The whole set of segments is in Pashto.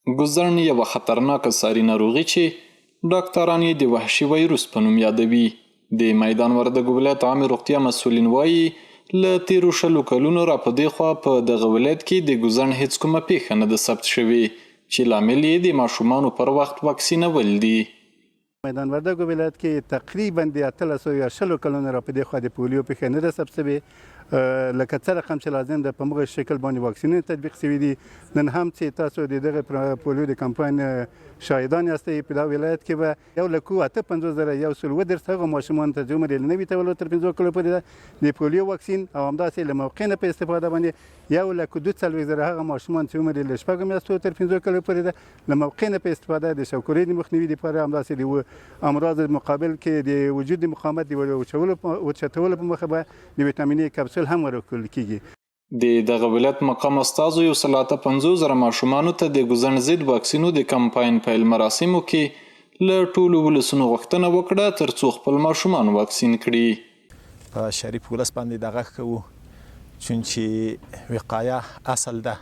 ګوزڼ یوه خطرناکه ساري ناروغي چې ډاکټران یې د وحشي ویروس په نوم یادوي. د میدان وردګ ولایت عامې روغتیا مسؤلین وایي له تیرو 20 کلونو را په دې خوا په دغه ولایت کې د ګوزڼ هیڅ کومه پیښه نه ده ثبت شوې چې لامل یې د ماشومانو پر وخت واکسینول دي. میدان وردګ ولایت کې تقریبا د 18 کلونو را په دې خوا د پولیو پیښه نه ده ثبت شوې. لکه څه رقم چې لازم ده په مغه شکل باندې واکسینونه تطبیق شوي دي. نن هم چې تاسو د دغه پولیو د کمپاین شاهدان یاستئ په دا ولایت کې به 1,58,110 هغه ماشومان ته چې عمر یې نوي تولد تر 15 کلونو پورې د پولیو واکسین او همداسې له موقع نه په استفاده باندې 1,42,000 هغه ماشومان چې عمر یې له 6 میاشتو تر 15 کلونو پورې ده له موقع نه په استفاده د شوکرې د مخنیوي لپاره همداسې د امراض مقابل کې د وجود د مقاومت د وچتولو په مخه به د ویټامین ای کپسول هم ورکول کیږي. د دغه ولایت مقام استازو 150,000 ماشومانو ته د ګوزڼ ضد واکسینو د کمپاین پیل مراسمو کې له ټولو ولسونو غوښتنه وکړه ترڅو خپل ماشومان واکسین کړي. په شریف ولس باندې د غږ کوو چونچې وقایه اصل ده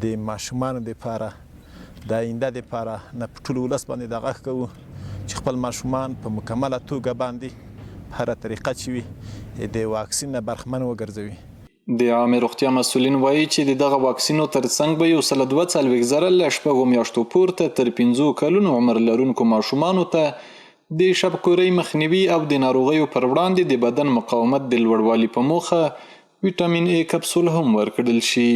د ماشومانو دپاره د آینده دپاره نه په ټولو ولس باندې د غږ کوو چې خپل ماشومان په مکمله توګه باندې په هره طریقه چې وي د واکسین نه برخمن وګرځوي. د عامې روغتیا مسؤلین وایي چې د دغه واکسینو ترڅنګ به 142,000 له 6 میاشتو پورته تر 15 کلونو عمر لرونکو ماشومانو ته د شبکورۍ مخنیوي او د ناروغیو پر وړاندې د بدن مقاومت د لوړوالي په موخه ویټامین ای کپسول هم ورکړل شي.